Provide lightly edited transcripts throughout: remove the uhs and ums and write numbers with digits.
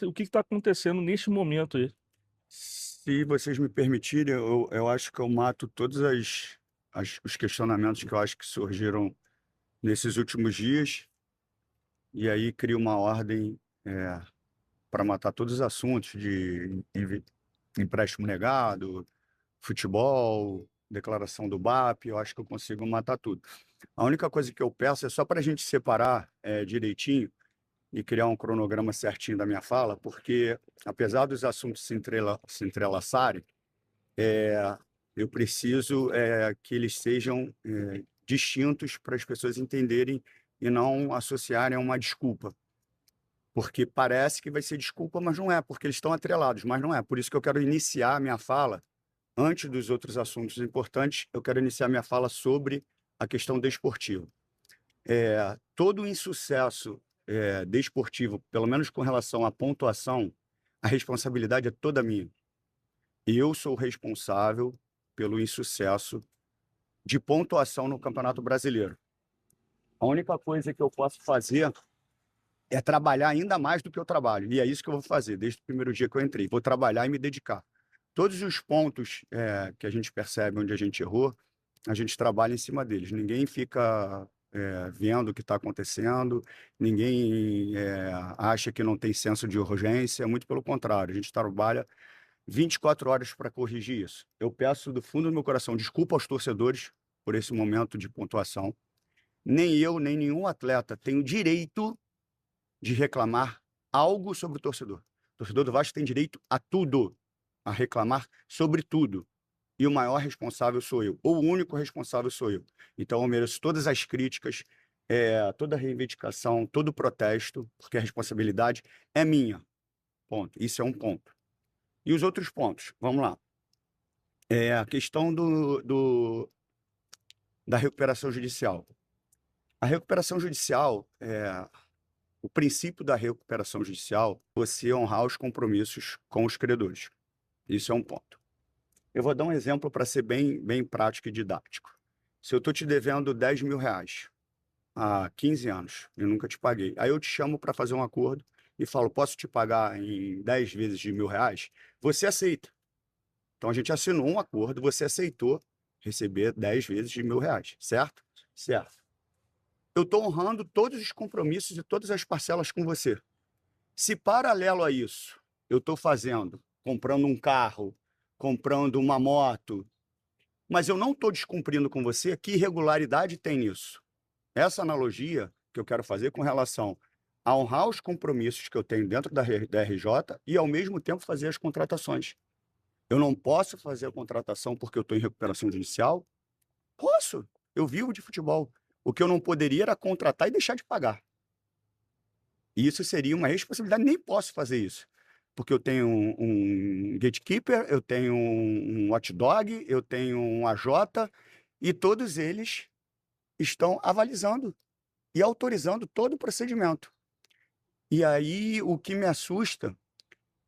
O que está acontecendo neste momento aí? Se vocês me permitirem, eu acho que eu mato todos os questionamentos que eu acho que surgiram nesses últimos dias, e aí crio uma ordem para matar todos os assuntos de empréstimo negado, futebol, declaração do BAP. Eu acho que eu consigo matar tudo. A única coisa que eu peço é só para a gente separar direitinho e criar um cronograma certinho da minha fala, porque apesar dos assuntos se entrelaçarem, eu preciso que eles sejam distintos para as pessoas entenderem e não associarem a uma desculpa. Porque parece que vai ser desculpa, mas não é, porque eles estão atrelados, mas não é. Por isso que eu quero iniciar a minha fala, antes dos outros assuntos importantes, eu quero iniciar minha fala sobre a questão desportiva. Todo o insucesso desportivo, pelo menos com relação à pontuação, a responsabilidade é toda minha. Eu sou responsável pelo insucesso de pontuação no Campeonato Brasileiro. A única coisa que eu posso fazer é trabalhar ainda mais do que eu trabalho. E é isso que eu vou fazer desde o primeiro dia que eu entrei. Vou trabalhar e me dedicar. Todos os pontos que a gente percebe onde a gente errou, a gente trabalha em cima deles. Ninguém fica vendo o que está acontecendo, ninguém acha que não tem senso de urgência, muito pelo contrário, a gente trabalha 24 horas para corrigir isso. Eu peço do fundo do meu coração desculpa aos torcedores por esse momento de pontuação. Nem eu, nem nenhum atleta tem o direito de reclamar algo sobre o torcedor. O torcedor do Vasco tem direito a tudo, a reclamar sobre tudo. E o maior responsável sou eu, ou o único responsável sou eu. Então eu mereço todas as críticas, toda a reivindicação, todo o protesto, porque a responsabilidade é minha. Ponto. Isso é um ponto. E os outros pontos? Vamos lá. A questão da recuperação judicial. A recuperação judicial, o princípio da recuperação judicial, é você honrar os compromissos com os credores. Isso é um ponto. Eu vou dar um exemplo para ser bem prático e didático. Se eu estou te devendo R$ 10.000 há 15 anos e nunca te paguei, aí eu te chamo para fazer um acordo e falo, posso te pagar em 10 vezes de R$ 1.000? Você aceita. Então a gente assinou um acordo, você aceitou receber 10 vezes de R$ 1.000, certo? Certo. Eu estou honrando todos os compromissos e todas as parcelas com você. Se paralelo a isso, eu estou comprando um carro, comprando uma moto, mas eu não estou descumprindo com você, que irregularidade tem nisso? Essa analogia que eu quero fazer com relação a honrar os compromissos que eu tenho dentro da RJ e, ao mesmo tempo, fazer as contratações. Eu não posso fazer a contratação porque eu estou em recuperação judicial? Posso. Eu vivo de futebol. O que eu não poderia era contratar e deixar de pagar. E isso seria uma responsabilidade, nem posso fazer isso. Porque eu tenho um gatekeeper, eu tenho um watchdog, eu tenho um AJ, e todos eles estão avalizando e autorizando todo o procedimento. E aí o que me assusta,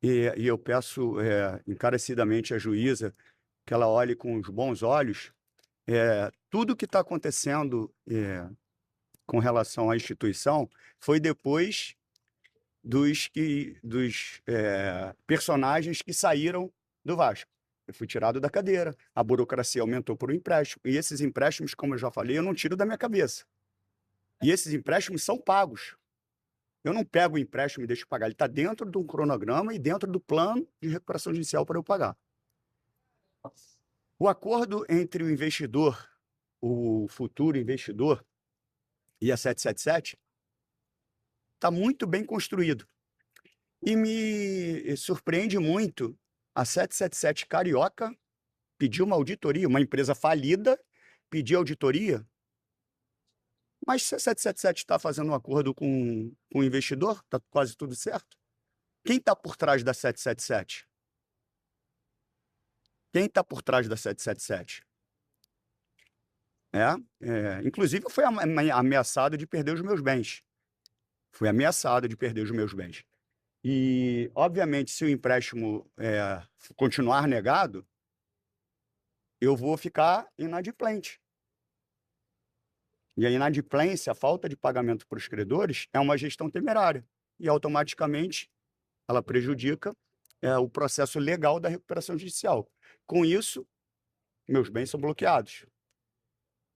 e eu peço encarecidamente à juíza que ela olhe com os bons olhos, tudo que está acontecendo com relação à instituição foi depois dos personagens que saíram do Vasco. Eu fui tirado da cadeira, a burocracia aumentou por um empréstimo, e esses empréstimos, como eu já falei, eu não tiro da minha cabeça. E esses empréstimos são pagos. Eu não pego o empréstimo e deixo pagar, ele está dentro de um cronograma e dentro do plano de recuperação judicial para eu pagar. O acordo entre o investidor, o futuro investidor, e a 777 está muito bem construído. E me surpreende muito a 777 Carioca pediu uma auditoria, uma empresa falida pediu auditoria. Mas se a 777 está fazendo um acordo com o investidor, está quase tudo certo. Quem está por trás da 777? Quem está por trás da 777? Inclusive, eu fui ameaçado de perder os meus bens. Fui ameaçado de perder os meus bens. E, obviamente, se o empréstimo continuar negado, eu vou ficar inadimplente. E a inadimplência, a falta de pagamento para os credores, é uma gestão temerária. E, automaticamente, ela prejudica o processo legal da recuperação judicial. Com isso, meus bens são bloqueados.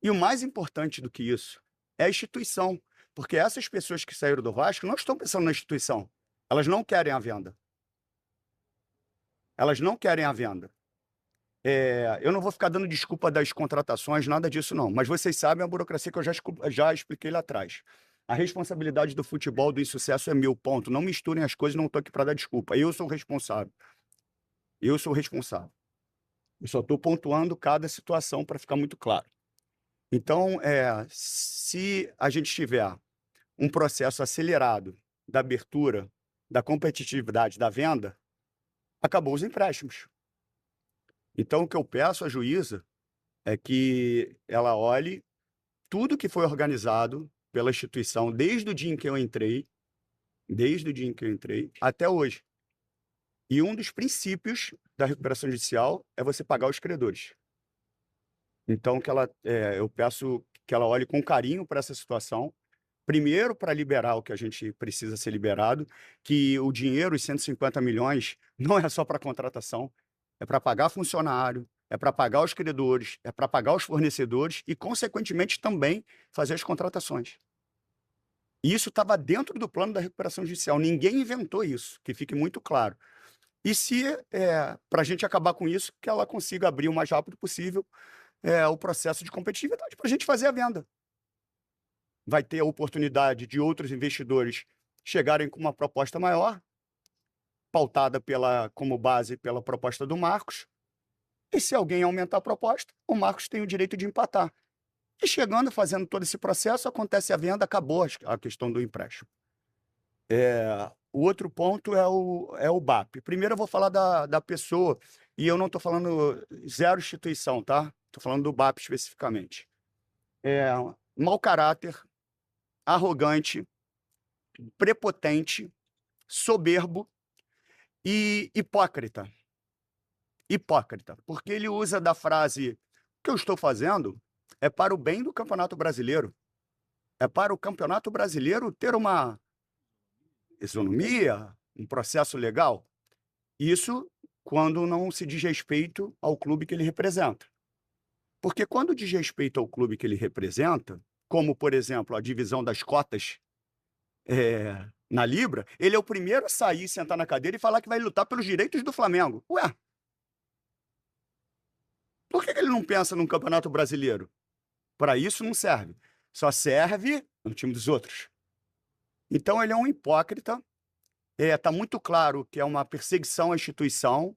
E o mais importante do que isso é a instituição, porque essas pessoas que saíram do Vasco não estão pensando na instituição. Elas não querem a venda. Elas não querem a venda. Eu não vou ficar dando desculpa das contratações, nada disso não, mas vocês sabem a burocracia que eu já expliquei lá atrás. A responsabilidade do futebol, do insucesso é meu, ponto. Não misturem as coisas, não estou aqui para dar desculpa. Eu sou o responsável. Eu sou o responsável. Eu só estou pontuando cada situação para ficar muito claro. Então, se a gente tiver um processo acelerado da abertura, da competitividade da venda, acabou os empréstimos. Então, o que eu peço à juíza é que ela olhe tudo que foi organizado pela instituição desde o dia em que eu entrei, até hoje. E um dos princípios da recuperação judicial é você pagar os credores. Então, eu peço que ela olhe com carinho para essa situação, primeiro para liberar o que a gente precisa ser liberado, que o dinheiro, os 150 milhões, não é só para contratação, é para pagar funcionário, é para pagar os credores, é para pagar os fornecedores e, consequentemente, também fazer as contratações. E isso estava dentro do plano da recuperação judicial. Ninguém inventou isso, que fique muito claro. E se, para a gente acabar com isso, que ela consiga abrir o mais rápido possível o processo de competitividade para a gente fazer a venda. Vai ter a oportunidade de outros investidores chegarem com uma proposta maior, pautada como base pela proposta do Marcos, e se alguém aumentar a proposta, o Marcos tem o direito de empatar. E chegando, fazendo todo esse processo, acontece a venda, acabou a questão do empréstimo. O outro ponto é o BAP. Primeiro eu vou falar da pessoa, e eu não estou falando zero instituição, tá? Estou falando do BAP especificamente. Mau caráter, arrogante, prepotente, soberbo e hipócrita. Hipócrita, porque ele usa da frase: o que eu estou fazendo é para o bem do Campeonato Brasileiro. É para o Campeonato Brasileiro ter uma isonomia, um processo legal. Isso quando não se diz respeito ao clube que ele representa. Porque quando diz respeito ao clube que ele representa, como, por exemplo, a divisão das cotas na Libra, ele é o primeiro a sair, sentar na cadeira e falar que vai lutar pelos direitos do Flamengo. Ué, por que ele não pensa num Campeonato Brasileiro? Para isso não serve. Só serve no time dos outros. Então ele é um hipócrita. Está muito claro que é uma perseguição à instituição.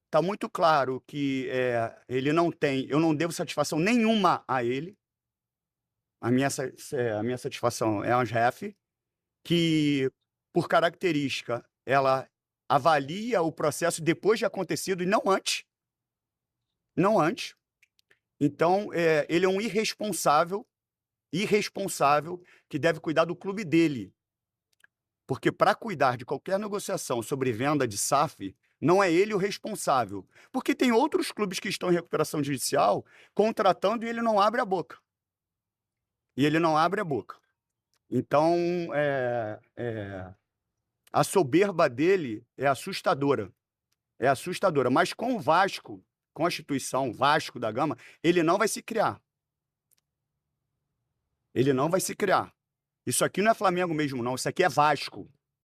Está muito claro que eu não devo satisfação nenhuma a ele. A minha satisfação é a ANJEF, que, por característica, ela avalia o processo depois de acontecido e não antes. Não antes. Então, ele é um irresponsável que deve cuidar do clube dele. Porque para cuidar de qualquer negociação sobre venda de SAF, não é ele o responsável. Porque tem outros clubes que estão em recuperação judicial contratando e ele não abre a boca. Então, a soberba dele é assustadora. É assustadora. Mas com o Vasco, com a instituição Vasco da Gama, ele não vai se criar. Ele não vai se criar. Isso aqui não é Flamengo mesmo, não. Isso aqui é Vasco.